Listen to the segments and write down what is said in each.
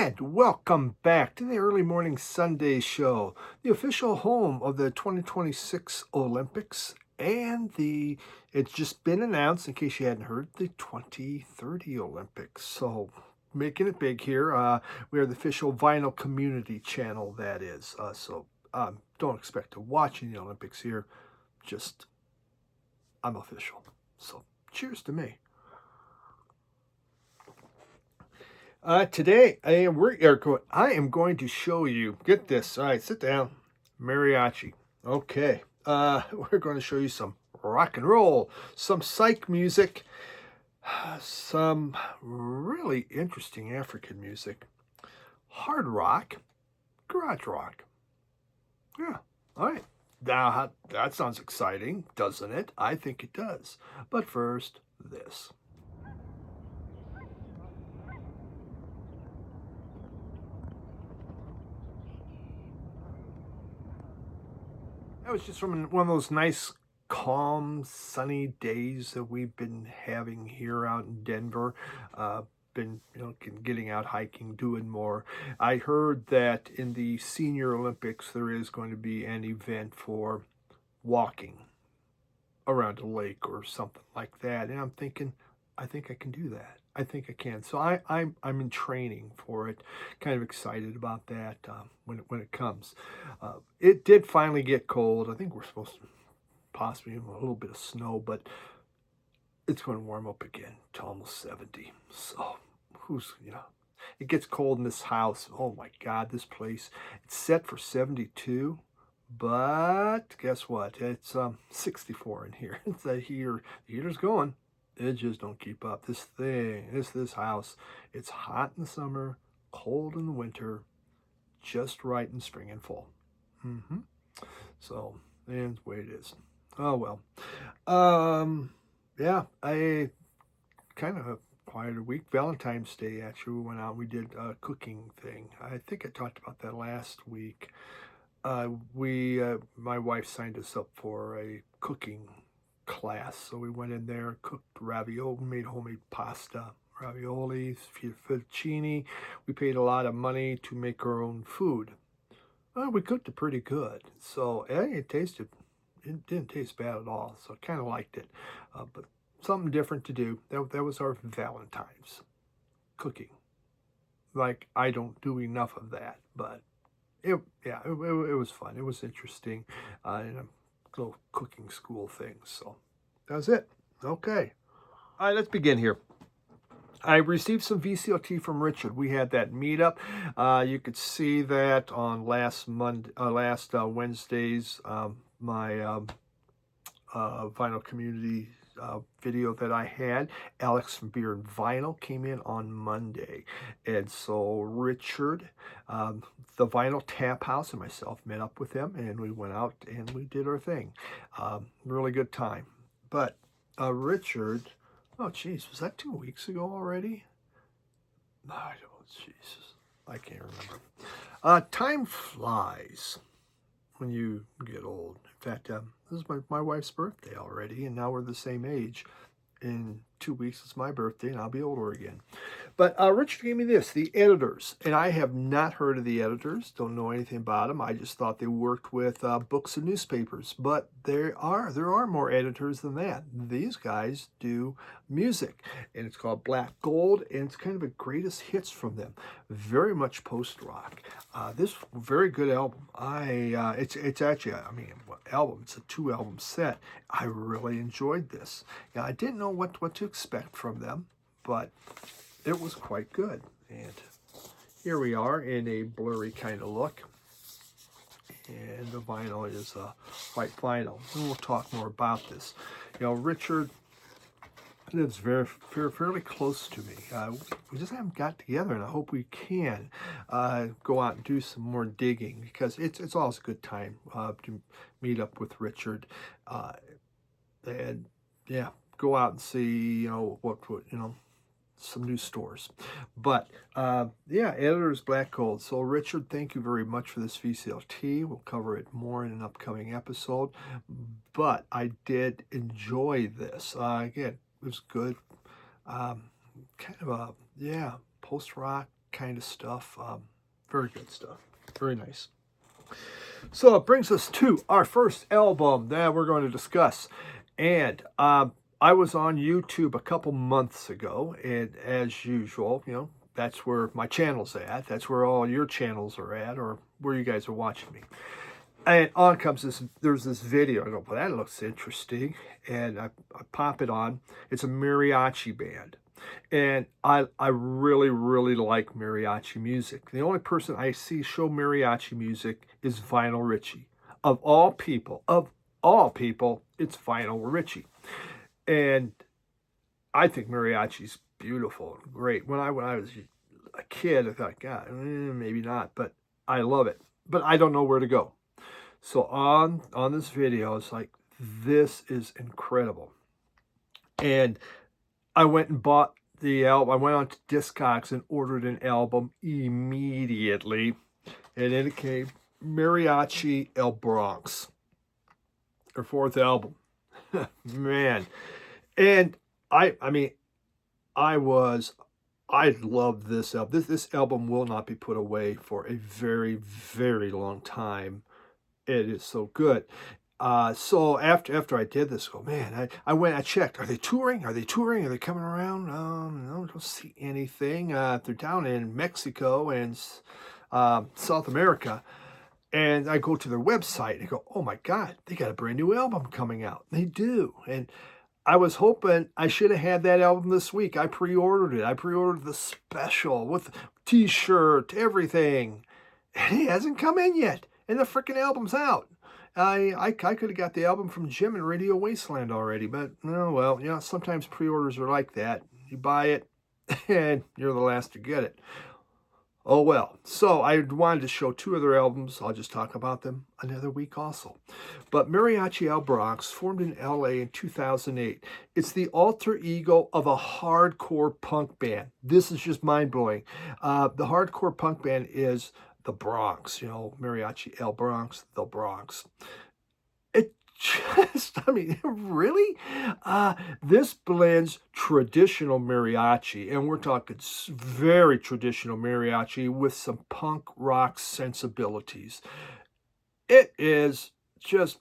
And welcome back to the Early Morning Sunday Show, the official home of the 2026 Olympics and it's just been announced, in case you hadn't heard, the 2030 Olympics. So making it big here. We are the official vinyl community channel, that is. Don't expect to watch any Olympics here. Just, I'm official. So cheers to me. Today I am going to show you, get this, all right, sit down, mariachi. Okay, we're going to show you some rock and roll, some psych music, some really interesting African music, hard rock, garage rock. Yeah, all right. Now, that sounds exciting, doesn't it? I think it does. But first, this. That was just from one of those nice, calm, sunny days that we've been having here out in Denver. Been, getting out hiking, doing more. I heard that in the Senior Olympics, there is going to be an event for walking around a lake or something like that. And I'm thinking, I think I can do that. I think I can. So I'm in training for it. Kind of excited about that when it comes. It did finally get cold. I think we're supposed to possibly have a little bit of snow, but it's going to warm up again to almost 70. So it gets cold in this house. Oh my God, this place. It's set for 72. But guess what? It's 64 in here. The heater's going. It just don't keep up. This house, it's hot in the summer, cold in the winter, just right in spring and fall. So, and the way it is. Oh well. Yeah, I kind of a quieter week. Valentine's Day, actually, we went out. We did a cooking thing. I think I talked about that last week. My wife signed us up for a cooking class, so we went in there, cooked ravioli, made homemade pasta, ravioli, fettuccine. We paid a lot of money to make our own food. We cooked it pretty good, so it didn't taste bad at all. So I kind of liked it, but something different to do. That was our Valentine's cooking. Like, I don't do enough of that, but it was fun. It was interesting, and a little cooking school thing. So that was it. Okay. All right, let's begin here. I received some VCLT from Richard. We had that meetup. You could see that on last Wednesday's my vinyl community video that I had. Alex from Beer and Vinyl came in on Monday. And so Richard, the Vinyl Tap House, and myself met up with them, and we went out and we did our thing. Really good time. But Richard, oh geez, was that 2 weeks ago already? I don't, Jesus, I can't remember. Time flies when you get old. In fact, this is my wife's birthday already, and now we're the same age. In 2 weeks, it's my birthday, and I'll be older again. But Richard gave me this, the editors, and I have not heard of the editors, don't know anything about them. I just thought they worked with books and newspapers, but there are more editors than that. These guys do music, and it's called Black Gold, and it's kind of a greatest hits from them. Very much post-rock. This very good album. It's actually, album. It's a 2-album set. I really enjoyed this. Yeah, I didn't know what to expect from them, but it was quite good. And here we are in a blurry kind of look. And the vinyl is white vinyl. And we'll talk more about this. Richard lives fairly close to me. We just haven't got together, and I hope we can go out and do some more digging, because it's always a good time to meet up with Richard, and yeah, go out and see what some new stores. But yeah, editor's Black Gold. So Richard, thank you very much for this VCLT. We'll cover it more in an upcoming episode. But I did enjoy this. Again, it was good. Kind of a post-rock, kind of stuff. Very good stuff. Very nice. So it brings us to our first album that we're going to discuss. And I was on YouTube a couple months ago, and as usual, that's where my channel's at. That's where all your channels are at, or where you guys are watching me. And on comes there's this video. I go, well, that looks interesting. And I pop it on. It's a mariachi band. And I really, really like mariachi music. The only person I see show mariachi music is Richie. Of all people, it's Richie. And I think mariachi's beautiful and great. When I was a kid, I thought, God, maybe not, but I love it. But I don't know where to go. So on this video, it's like, this is incredible. And I went and bought the album. I went on to Discogs and ordered an album immediately. And then it came Mariachi El Bronx, their fourth album. Man. And I love this album. This album will not be put away for a very, very long time. It is so good. So after I did this, I checked. Are they touring? Are they coming around? No, I don't see anything. They're down in Mexico and South America. And I go to their website and go, oh my God, they got a brand new album coming out. They do. And I was hoping I should have had that album this week. I pre-ordered it. I pre-ordered the special with t-shirt, everything. And it hasn't come in yet. And the freaking album's out. I could have got the album from Jim and Radio Wasteland already, but oh well, sometimes pre-orders are like that. You buy it, and you're the last to get it. Oh well. So I wanted to show two other albums. I'll just talk about them another week also. But Mariachi El Bronx, formed in LA in 2008. It's the alter ego of a hardcore punk band. This is just mind-blowing. The hardcore punk band is the Bronx, Mariachi El Bronx, the Bronx. It just, really? This blends traditional mariachi, and we're talking very traditional mariachi with some punk rock sensibilities. It is just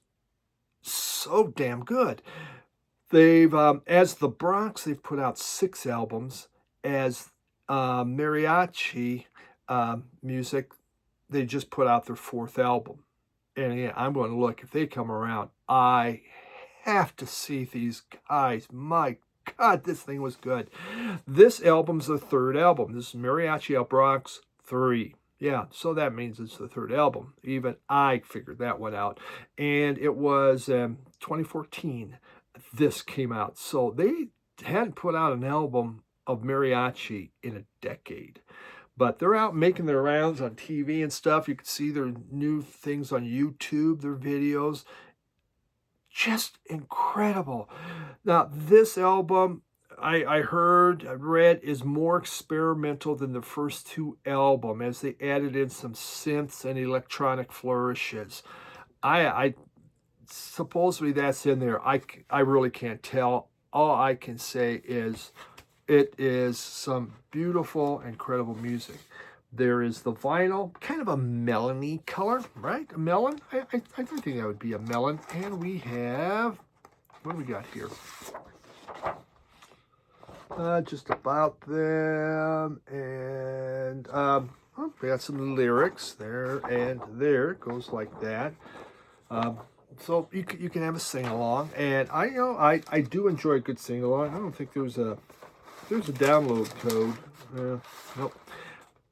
so damn good. They've, as the Bronx, they've put out 6 albums. As mariachi music, they just put out their 4th album. And yeah, I'm going to look. If they come around, I have to see these guys. My God, this thing was good. This album's the 3rd album. This is Mariachi El Bronx 3. Yeah, so that means it's the 3rd album. Even I figured that one out. And it was 2014 this came out. So they hadn't put out an album of mariachi in a decade. But they're out making their rounds on TV and stuff. You can see their new things on YouTube, their videos. Just incredible. Now, this album, I read, is more experimental than the first 2 albums, as they added in some synths and electronic flourishes. I supposedly that's in there. I really can't tell. All I can say is it is some beautiful, incredible music. There is the vinyl, kind of a melony color, right? A melon? I think that would be a melon. And we have, what do we got here? Just about them. And we got some lyrics there and there. It goes like that. So you can have a sing-along. And I do enjoy a good sing-along. I don't think there's a download code. Nope.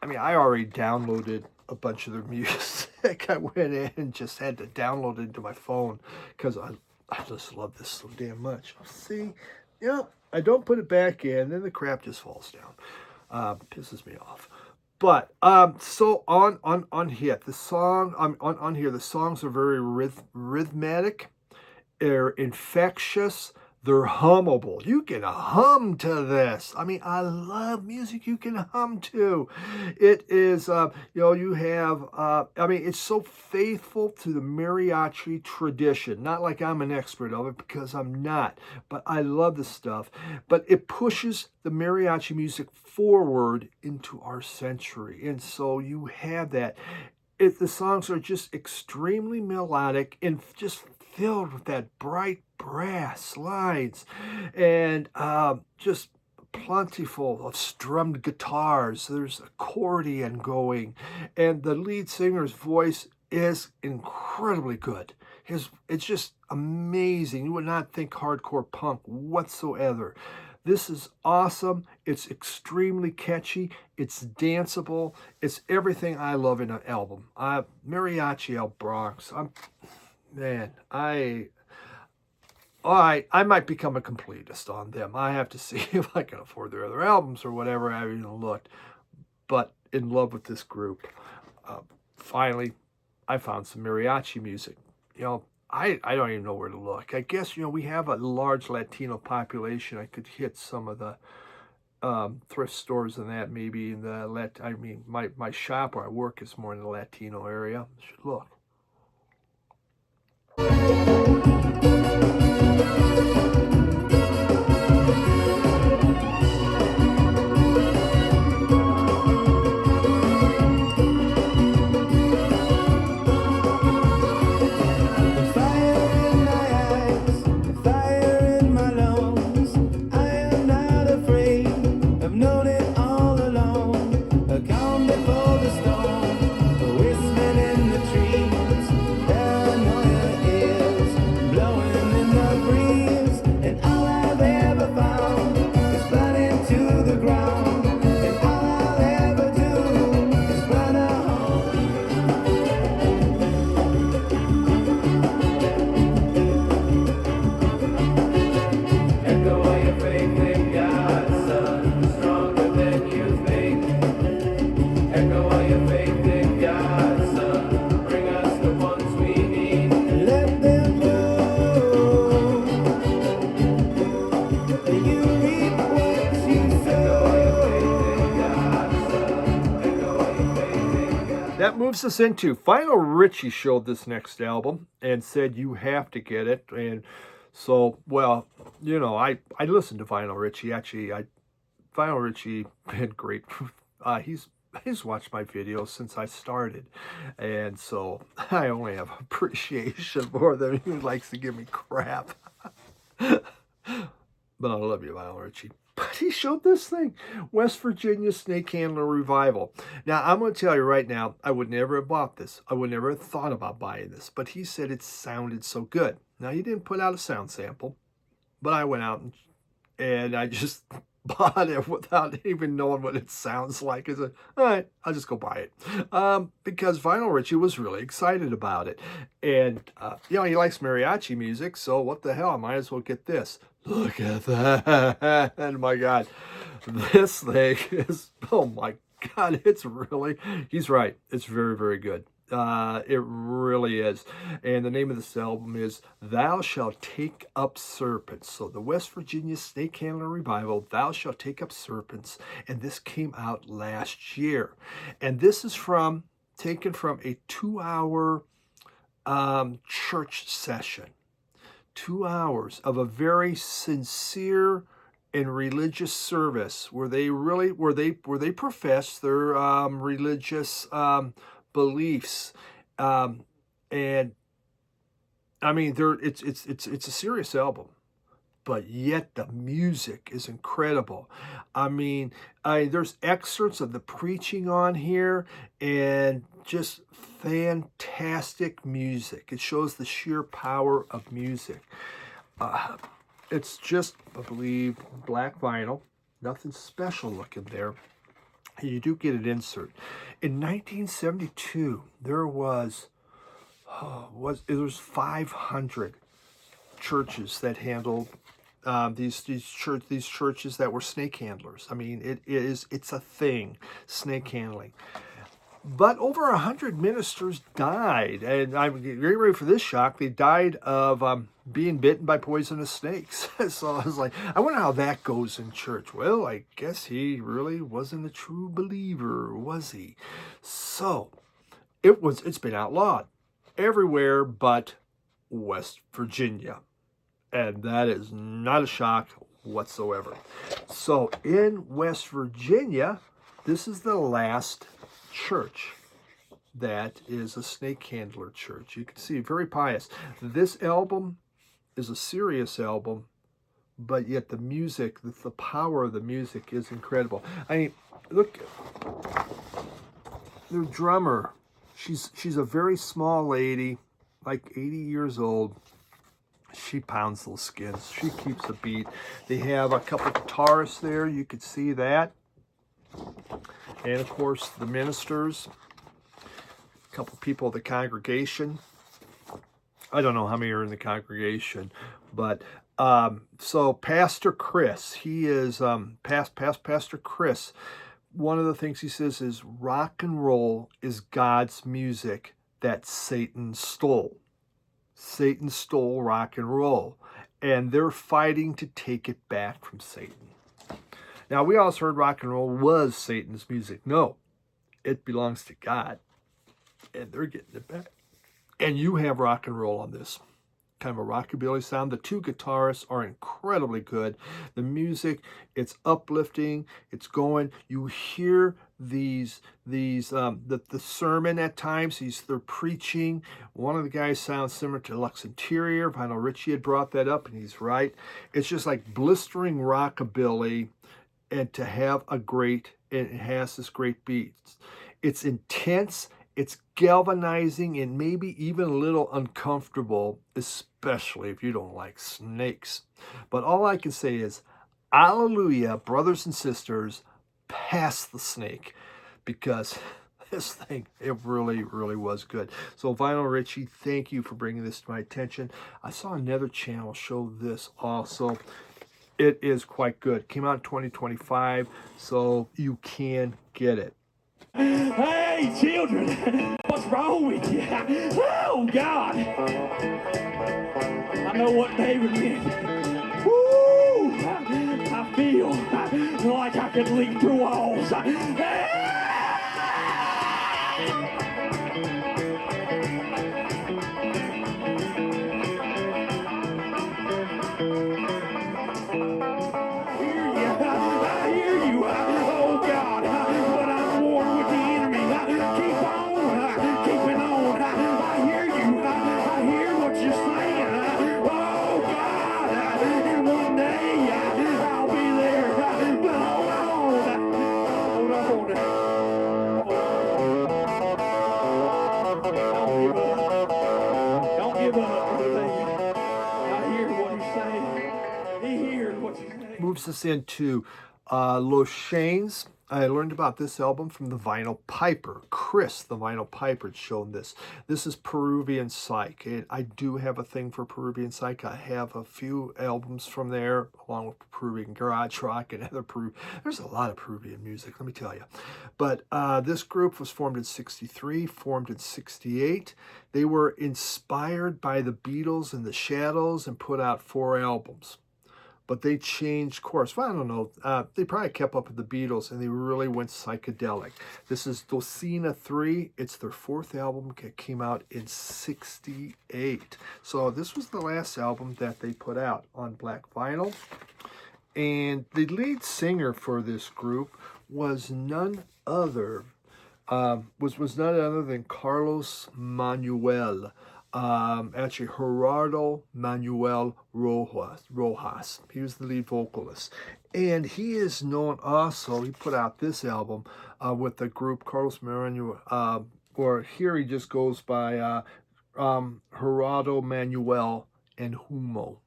I already downloaded a bunch of their music. I went in and just had to download it into my phone because I just love this so damn much. See, I don't put it back in, then the crap just falls down. Pisses me off. But so on here, the song on here, the songs are very rhythmic. They're infectious. They're hummable. You can hum to this. I mean, I love music you can hum to. It is, you have, I mean, it's so faithful to the mariachi tradition. Not like I'm an expert of it, because I'm not, but I love the stuff. But it pushes the mariachi music forward into our century. And so you have that. The songs are just extremely melodic and just filled with that bright brass lines, and just plentiful of strummed guitars. There's accordion going, and the lead singer's voice is incredibly good. It's just amazing. You would not think hardcore punk whatsoever. This is awesome. It's extremely catchy. It's danceable. It's everything I love in an album. Mariachi El Bronx. Man, I might become a completist on them. I have to see if I can afford their other albums or whatever. I haven't even looked. But in love with this group. Finally, I found some mariachi music. I don't even know where to look. I guess, we have a large Latino population. I could hit some of the thrift stores and that, maybe in the my shop where I work is more in the Latino area. I should look. That moves us into Final Richie showed this next album and said you have to get it. And so, well, I listened to Final Richie. Actually, Final Richie been great. He's watched my videos since I started, and so I only have appreciation for them. He likes to give me crap. But I love you, Final Richie. But he showed this thing, West Virginia Snake Handler Revival. Now, I'm going to tell you right now, I would never have bought this. I would never have thought about buying this. But he said it sounded so good. Now, he didn't put out a sound sample, but I went out and I just bought it without even knowing what it sounds like. I said, all right, I'll just go buy it. Because Vinyl Richie was really excited about it. And, he likes mariachi music, so what the hell, I might as well get this. Look at that. And my God, this thing is, oh my God, he's right. It's very, very good. It really is. And the name of this album is Thou Shalt Take Up Serpents. So the West Virginia Snake Handler Revival, Thou Shalt Take Up Serpents. And this came out last year. And this is taken from a 2-hour church session. 2 hours of a very sincere and religious service where they profess their religious beliefs, and I mean it's a serious album, but yet the music is incredible. I mean, there's excerpts of the preaching on here and just fantastic music. It shows the sheer power of music. It's just, I believe, black vinyl. Nothing special looking there. You do get an insert. In 1972, there was 500 churches that handled these churches that were snake handlers. I mean, it's a thing, snake handling. But over 100 ministers died, and I'm getting ready for this shock. They died of being bitten by poisonous snakes. So I was like, I wonder how that goes in church. Well, I guess he really wasn't a true believer, was he? So it's been outlawed everywhere but West Virginia. And that is not a shock whatsoever. So in West Virginia, this is the last church that is a snake handler church. You can see, very pious. This album is a serious album, but yet the music, the power of the music is incredible. I mean, look, their drummer, she's a very small lady, like 80 years old. She pounds those skins. She keeps a beat. They have a couple guitarists there. You could see that. And of course, the ministers, a couple people of the congregation. I don't know how many are in the congregation, but so Pastor Chris, he is Pastor Chris. One of the things he says is rock and roll is God's music that Satan stole. Satan stole rock and roll, and they're fighting to take it back from Satan. Now, we also heard rock and roll was Satan's music. No, it belongs to God, and they're getting it back. And you have rock and roll on this. Kind of a rockabilly sound. The two guitarists are incredibly good. The music, it's uplifting, it's going. You hear the sermon at times. They're preaching. One of the guys sounds similar to Lux Interior. I know Richie had brought that up, and he's right. It's just like blistering rockabilly, and to have it has this great beat. It's intense. It's galvanizing and maybe even a little uncomfortable, especially if you don't like snakes. But all I can say is, hallelujah, brothers and sisters, past the snake, because this thing, it really, really was good. So Vinyl Richie, thank you for bringing this to my attention. I saw another channel show this also. It is quite good. Came out in 2025, so you can get it. Hey, children, what's wrong with you? Oh, God. I know what David meant. Woo! I feel like I could leap through walls. I hear you. Oh, God. But I'm warm with the enemy. Keep on. Keeping on. I hear you. I hear what you're saying. Oh, God. And one day I'll be there. But hold on. Hold on. Don't give up, brother David. I hear what he's saying. He hears what you're saying. Moves us into Shain's. I learned about this album from the Vinyl Piper. Chris, the Vinyl Piper, had shown this. This is Peruvian Psych. And I do have a thing for Peruvian Psych. I have a few albums from there, along with Peruvian Garage Rock and other There's a lot of Peruvian music, let me tell you. But this group was formed in 63, formed in 68. They were inspired by the Beatles and the Shadows and put out 4 albums. But they changed course. Well, I don't know. They probably kept up with the Beatles, and they really went psychedelic. This is Docena 3. It's their 4th album. It came out in 68. So this was the last album that they put out on black vinyl. And the lead singer for this group was none other than Carlos Manuel. Actually, Gerardo Manuel Rojas. He was the lead vocalist. And he is known also, he put out this album with the group Carlos Manuel, or here he just goes by Gerardo Manuel and Humo.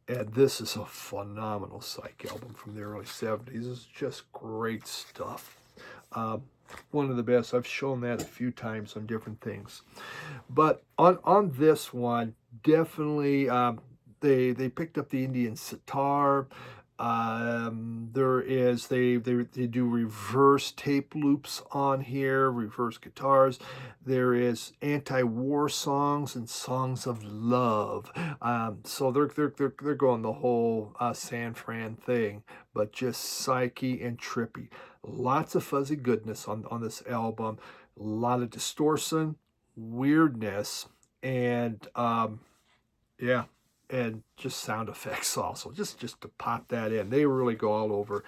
And this is a phenomenal psych album from the early 70s. This is just great stuff. One of the best. I've shown that a few times on different things. But on this one, definitely they picked up the Indian sitar. There is they do reverse tape loops on here, reverse guitars. There is anti-war songs and songs of love. So they're going the whole San Fran thing, but just psyche and trippy. Lots of fuzzy goodness on this album. A lot of distortion, weirdness, and yeah, and just sound effects also. Just to pop that in, they really go all over.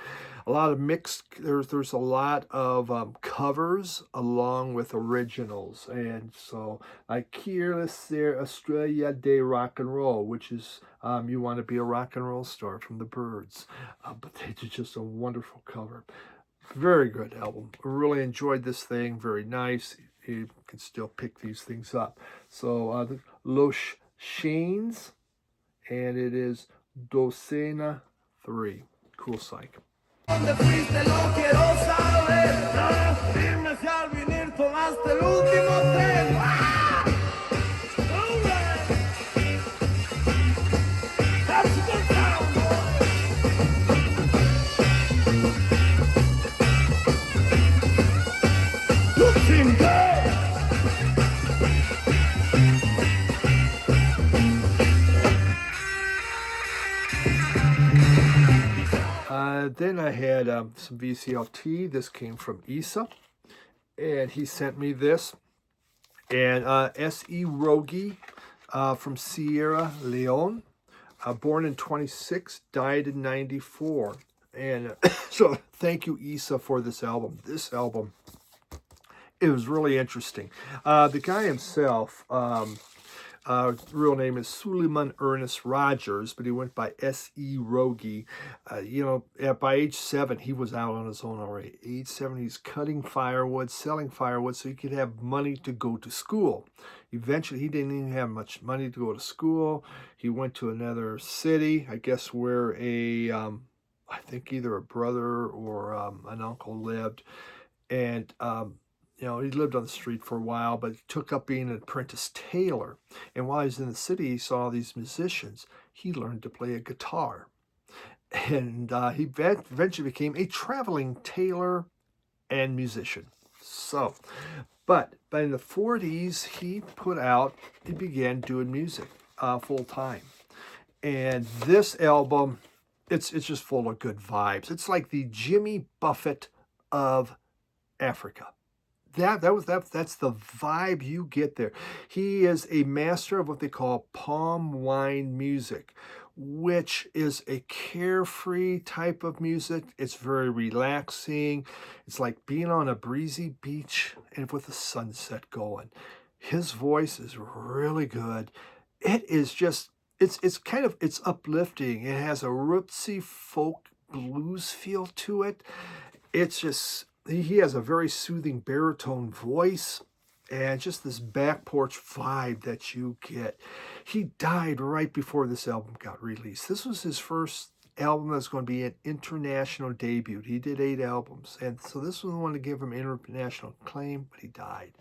A lot of mixed. There's a lot of covers along with originals, and so like here, let's say Australia Day Rock and Roll, which is you want to be a rock and roll star from the Byrds, but they did just a wonderful cover. Very good album. Really enjoyed this thing. Very nice. You can still pick these things up. So the Los Shains, and it is Docena 3. Cool psych. ¿Dónde fuiste? Lo quiero saber. Dime si al venir tomaste el último tren. ¡Ah! All right. That's a good sound, boy. Looking good. Then I had some VCLT. This came from Issa, and he sent me this. And S.E. Rogie from Sierra Leone, born in 26, died in 94. And so thank you, Issa, for this album. This album, it was really interesting. The guy himself, real name is Suleiman Ernest Rogers, but he went by S.E. Rogie. By age 7, he was out on his own already. Age 7, he's cutting firewood, selling firewood so he could have money to go to school. Eventually, he didn't even have much money to go to school. He went to another city, I guess where I think either a brother or an uncle lived. And he lived on the street for a while, but he took up being an apprentice tailor. And while he was in the city, he saw these musicians. He learned to play a guitar. And he eventually became a traveling tailor and musician. So, but in the 40s, he began doing music full time. And this album, it's just full of good vibes. It's like the Jimmy Buffett of Africa. That's the vibe you get there. He is a master of what they call palm wine music, which is a carefree type of music. It's very relaxing. It's like being on a breezy beach and with the sunset going. His voice is really good. It is just, it's uplifting. It has a rootsy folk blues feel to it. It's just, he has a very soothing baritone voice and just this back porch vibe that you get. He died right before this album got released. This was his first album that's going to be an international debut. He did 8 albums, and so this was the one to give him international acclaim, but he died.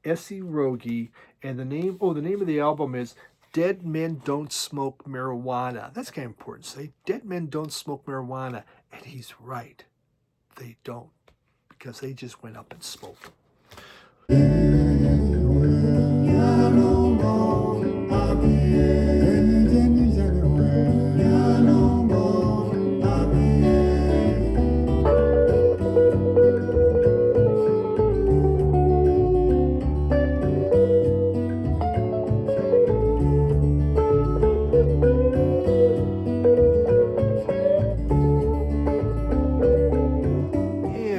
S.E. Rogie, and the name of the album is Dead Men Don't Smoke Marijuana. That's kind of important to say. Dead Men Don't Smoke Marijuana, and he's right. They don't, because they just went up and smoked.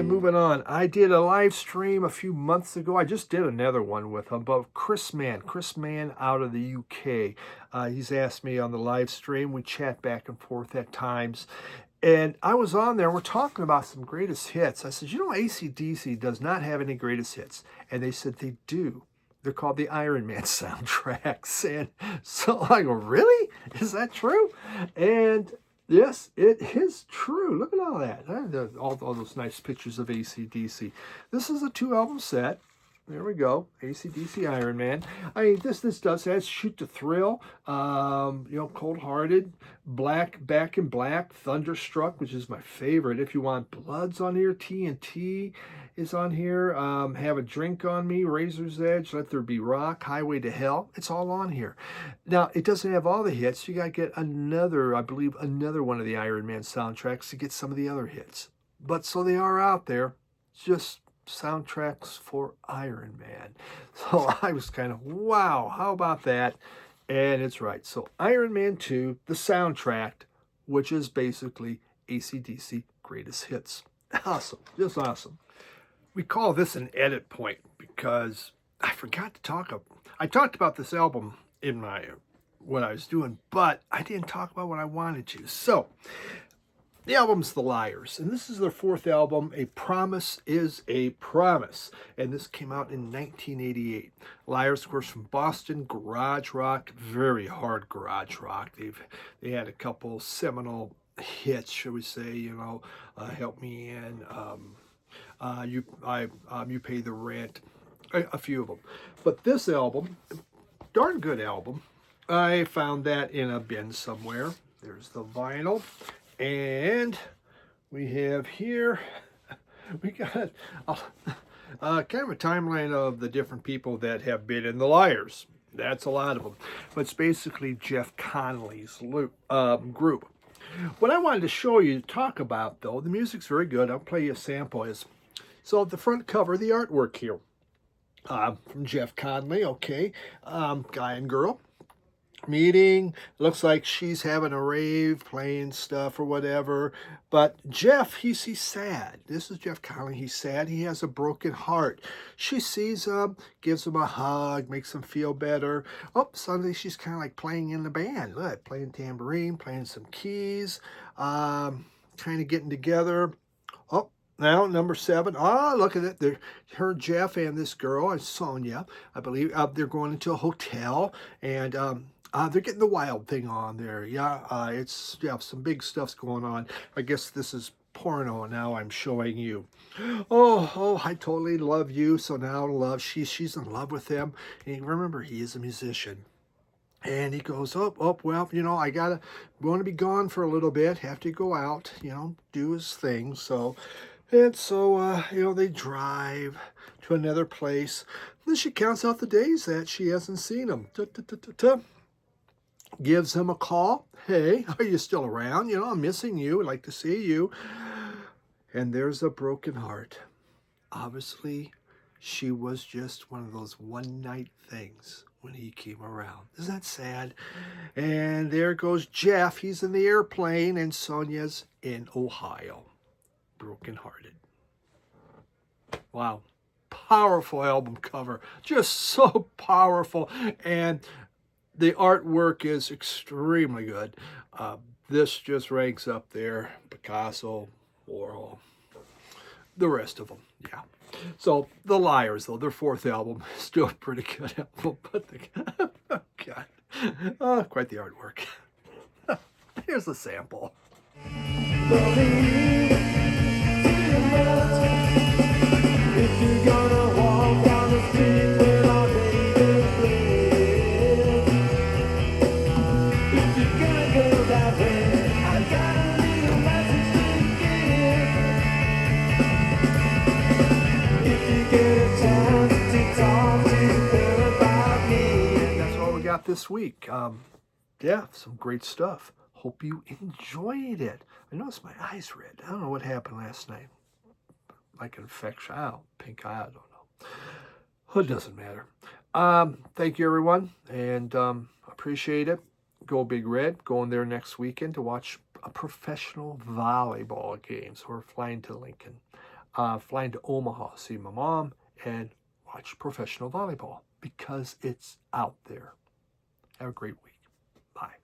Moving on, I did a live stream a few months ago. I just did another one with him, but Chris Mann out of the UK. He's asked me on the live stream. We chat back and forth at times. And I was on there, we're talking about some greatest hits. I said, AC/DC does not have any greatest hits. And they said they do. They're called the Iron Man soundtracks. And so I go, really? Is that true? And yes, it is true. Look at all that. All those nice pictures of AC/DC. This is a 2-album set. There we go. AC/DC Iron Man. I mean, this does that. Shoot to Thrill. Cold Hearted. Black, Back in Black. Thunderstruck, which is my favorite. If you want Bloods on here, TNT is on here. Have a Drink on Me. Razor's Edge. Let There Be Rock. Highway to Hell. It's all on here. Now, it doesn't have all the hits. You got to get another, I believe, another one of the Iron Man soundtracks to get some of the other hits. But so they are out there. Just soundtracks for Iron Man. So I was kind of, wow, how about that? And it's right. So Iron Man 2, the soundtrack, which is basically AC/DC greatest hits. Awesome. Just awesome. We call this an edit point because I forgot to I talked about this album in what I was doing, but I didn't talk about what I wanted to. So the album's the Lyres, and this is their fourth album, A Promise is a Promise, and this came out in 1988. Lyres, of course, from Boston, garage rock, very hard garage rock. They had a couple seminal hits, shall we say, Help Me In, You Pay the Rent, a few of them. But this album, darn good album. I found that in a bin somewhere. There's the vinyl. And we have here, we got kind of a timeline of the different people that have been in the Lyres. That's a lot of them. But it's basically Jeff Conley's group. What I wanted to show you, talk about, though, the music's very good. I'll play you a sample. So the front cover, the artwork here, from Jeff Conley, okay, guy and girl. Meeting, looks like she's having a rave, playing stuff or whatever. But Jeff, he's sad. This is Jeff Conley. He's sad. He has a broken heart. She sees him, gives him a hug, makes him feel better. Oh, suddenly she's kind of like playing in the band. Look, playing tambourine, playing some keys, kind of getting together. Oh, now number 7. Oh, look at it. Her, Jeff, and this girl, and Sonia, I believe, they're going into a hotel, and they're getting the wild thing on there. It's some big stuff's going on. I guess this is porno now I'm showing you. Oh, I totally love you. So now love, she's in love with him. And remember, he is a musician. And he goes, well, I want to be gone for a little bit. Have to go out, do his thing. So they drive to another place. Then she counts out the days that she hasn't seen him. Gives him a call. Hey, are you still around? I'm missing you. I'd like to see you. And there's a broken heart. Obviously, she was just one of those one-night things when he came around. Isn't that sad? And there goes Jeff. He's in the airplane, and Sonia's in Ohio. Broken-hearted. Wow. Powerful album cover. Just so powerful. And the artwork is extremely good. This just ranks up there. Picasso, Warhol, the rest of them. Yeah. So the Lyres, though, their fourth album, still a pretty good album. But oh God, quite the artwork. Here's a sample. If you're gonna walk down the street where our baby lives, if you're gonna go that way, I got a little message to give. If you get a chance to talk to her about me. That's all we got this week. Some great stuff. Hope you enjoyed it. I noticed my eyes red. I don't know what happened last night. Like an infection. Pink eye, I don't know. It doesn't matter. Thank you, everyone, and appreciate it. Go Big Red. Going there next weekend to watch a professional volleyball game. So we're flying to Lincoln, flying to Omaha, see my mom, and watch professional volleyball because it's out there. Have a great week. Bye.